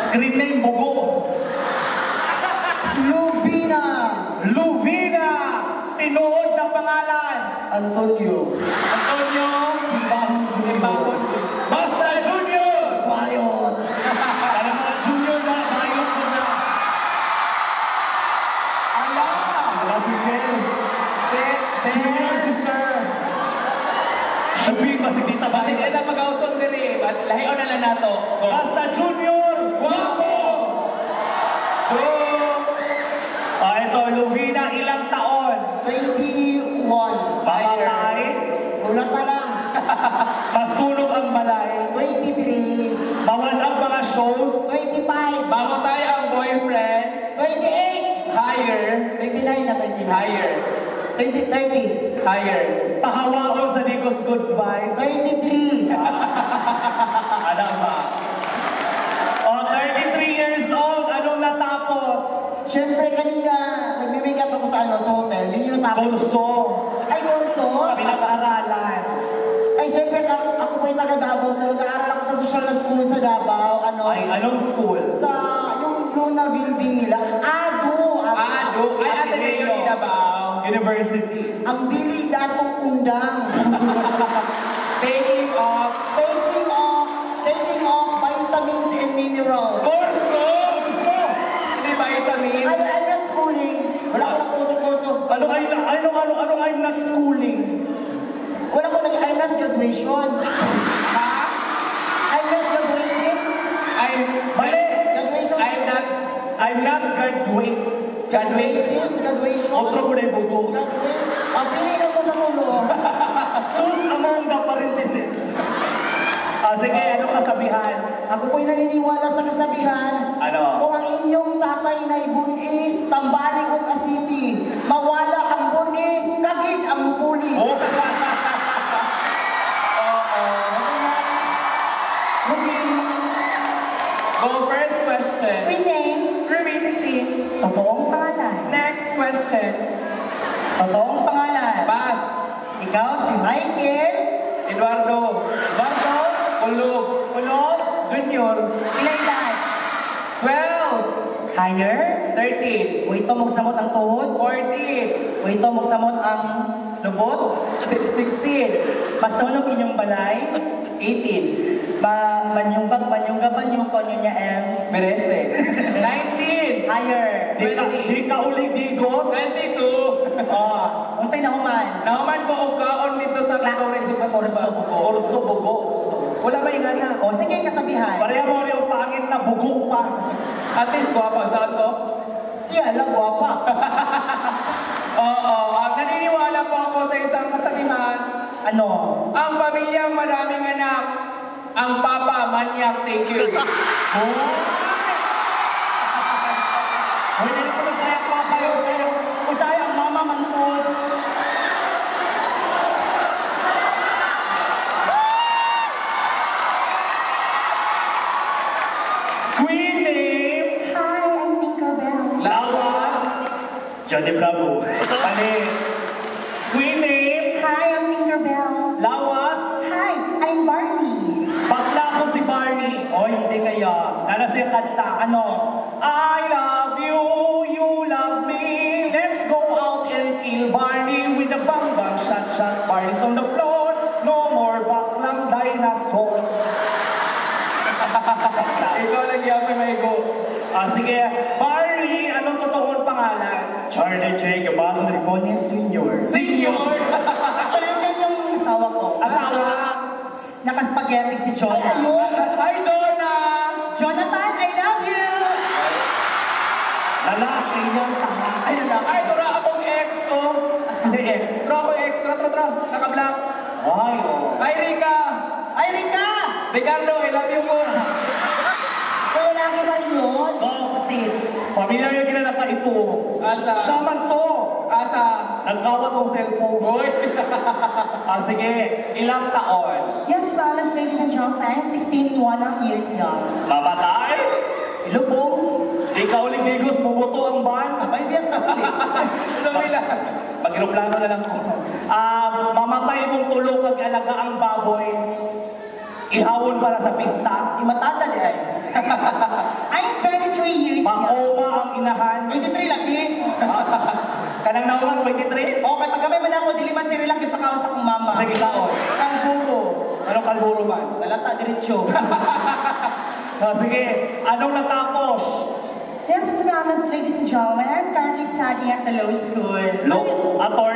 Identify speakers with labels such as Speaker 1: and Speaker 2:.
Speaker 1: Screen name, Bugo.
Speaker 2: Lubina.
Speaker 1: Luvina. Tinuod na pangalan.
Speaker 2: Antonio.
Speaker 1: Antonio.
Speaker 2: Simbahon Junior.
Speaker 1: Basta Junior.
Speaker 2: Bayot.
Speaker 1: Para mga Junior na, bayot mo na. Ala. Wala si Sir. Junior si Sir. Shubing ba si Tita ba?
Speaker 3: Sige na pag-ausong diri. Lahiyo na lang nato.
Speaker 1: Basta Junior. Guwapo. Ito, Luvina, ilang taon?
Speaker 2: 21.
Speaker 1: Mamatay.
Speaker 2: Ulat na lang.
Speaker 1: Masunog ang balay.
Speaker 2: 23.
Speaker 1: Bawal ang mga shows.
Speaker 2: 25.
Speaker 3: Mamatay ang boyfriend.
Speaker 2: 28.
Speaker 3: Higher.
Speaker 2: 29 na 29.
Speaker 3: Higher.
Speaker 2: 30.
Speaker 3: Higher.
Speaker 1: Pahawaon sa Digos Good Vibes.
Speaker 2: 33.
Speaker 1: Ano ba? O, 33 years old, anong natapos?
Speaker 2: Siyempre kanina, nagme-make up ako sa hotel. Yun yung natapos.
Speaker 1: Kurso.
Speaker 2: Ay, kurso?
Speaker 1: Pinag-aaralan.
Speaker 2: Ay, siyempre ako po yung taga Davao. So, nag-aaral ako sa social na school sa Davao.
Speaker 1: Ay, anong school?
Speaker 2: Sa yung Luna building nila. Ado.
Speaker 3: Ay, Ateneo ni Davao.
Speaker 1: University.
Speaker 2: Ang bili datong undang.
Speaker 3: Taking off.
Speaker 2: Taking off vitamins and minerals.
Speaker 1: Kurso!
Speaker 3: Hindi vitamin.
Speaker 2: I'm not schooling. Wala ko na kurso.
Speaker 1: Ano I'm not schooling?
Speaker 2: Wala ko na, I'm not graduation.
Speaker 3: Ha?
Speaker 2: I'm not graduating.
Speaker 1: Mali!
Speaker 2: Graduation.
Speaker 1: I'm not graduating.
Speaker 2: Graduation.
Speaker 1: Otro ko na yung buto.
Speaker 2: Graduate. Ang pili ko sa tulo.
Speaker 1: Choose among the parentheses. Sige, anong kasabihan?
Speaker 2: Ako po'y naniniwala sa kasabihan.
Speaker 1: Ano?
Speaker 2: Kung ang inyong tatay na ibuni, tambali o kasipi, mawala ang buni, kagid ang puli.
Speaker 1: Oh.
Speaker 3: Go first question.
Speaker 2: Screen name.
Speaker 3: Repeat the scene.
Speaker 2: Totoong pangalan.
Speaker 3: Next question.
Speaker 2: Totoong pangalan.
Speaker 3: Pass.
Speaker 2: Ikaw si Michael.
Speaker 3: Eduardo.
Speaker 2: Eduardo.
Speaker 3: Ulog.
Speaker 2: Ulog.
Speaker 3: Junior.
Speaker 2: Ilang edad?
Speaker 3: 12.
Speaker 2: Higher.
Speaker 3: 13.
Speaker 2: Uito magsamot ang tuhod.
Speaker 3: 14.
Speaker 2: Uito magsamot ang lubot.
Speaker 3: 16.
Speaker 2: Masunog inyong balay.
Speaker 3: 18.
Speaker 2: Manyungkag, konyo niya Ems.
Speaker 3: Merese. 19.
Speaker 2: Higher.
Speaker 1: Di ka uling digos.
Speaker 3: 22.
Speaker 2: Oh, unsay nahuman?
Speaker 3: Naman ko og kaon dito sa Katore sa
Speaker 1: Kurso bugo.
Speaker 3: Wala ba ingana?
Speaker 2: O, sige kasabihan.
Speaker 1: Pareha mo yung pangit na bugo pa.
Speaker 3: At least guwapa saan to?
Speaker 2: Siya lang, gwapa.
Speaker 3: Oo, naniniwala po ako sa isang kasabihan.
Speaker 2: Ano?
Speaker 3: Ang pamilyang maraming anak, ang papa manyak take care.
Speaker 2: Uy, dili ko masaya pa kayo sa'yo. Usaya ang mama manpod.
Speaker 1: Screen name.
Speaker 2: Hi, I'm Tinkerbell.
Speaker 1: Lawas. Johnny Bravo. Mali. Screen name.
Speaker 2: Hi, I'm Tinkerbell.
Speaker 1: Lawas.
Speaker 2: Hi, I'm Barney.
Speaker 1: Bakla ko si Barney.
Speaker 2: O, hindi kaya.
Speaker 1: Nana siya kanta.
Speaker 2: Ano?
Speaker 1: I love you, you love me. Let's go out and kill Barney with a bang bang shot shot. Barney's on the floor. No more baklang dinosaur.
Speaker 3: Ikaw lang yaman may go.
Speaker 1: Sige. Barney, anong totoong pangalan?
Speaker 2: Charlie J. Gabatong Ribones Sr.
Speaker 3: Senior!
Speaker 2: Actually, dyan yung asawa ko.
Speaker 1: Asawa.
Speaker 2: Nakaspaghetti si Jonah.
Speaker 3: Hi, Jonah!
Speaker 2: Jonathan, I love you!
Speaker 1: Lalaki yung tanga.
Speaker 3: Ay, tura akong ex ko.
Speaker 1: Si X.
Speaker 3: Tura ako ex. Tura. Naka-black.
Speaker 1: Ay, oh.
Speaker 3: Hi, Rika!
Speaker 2: Ay, Rika!
Speaker 3: Ricardo, I love you po.
Speaker 2: Kaya lagi ba rin yun?
Speaker 1: Oo, kasi pamilya yung kilala pa ito.
Speaker 3: Asa?
Speaker 1: Siya man to.
Speaker 3: Asa?
Speaker 1: Nagkawat sa cellphone.
Speaker 3: Boy!
Speaker 1: Sige, ilang taon?
Speaker 2: Yes, fellas, ladies and gentlemen, 16 years young.
Speaker 1: Mamatay?
Speaker 2: Ilubong.
Speaker 1: Ikaw uling digos, bubuto ang bus.
Speaker 2: Sabay diyan na ulit.
Speaker 3: Sumila.
Speaker 1: Pag-iroplano na lang ko. Mamatay mong tulog kag alaga ang baboy. Ihawon para sa pista.
Speaker 2: Imatata di ay. Ay, years yan.
Speaker 1: Makoma ang inahan.
Speaker 2: 23 lagi.
Speaker 1: Kanang naungan 23?
Speaker 2: O, kay paggamay man ako, dili man si Rilak yung pakaon sa akong mama.
Speaker 1: Sige taon.
Speaker 2: Kangguro.
Speaker 1: Anong kalburo man?
Speaker 2: Nalata diretsyo.
Speaker 1: Sige, anong natapos?
Speaker 2: Yes, to be honest, ladies and gentlemen, I'm currently studying at the law school.
Speaker 1: Attorney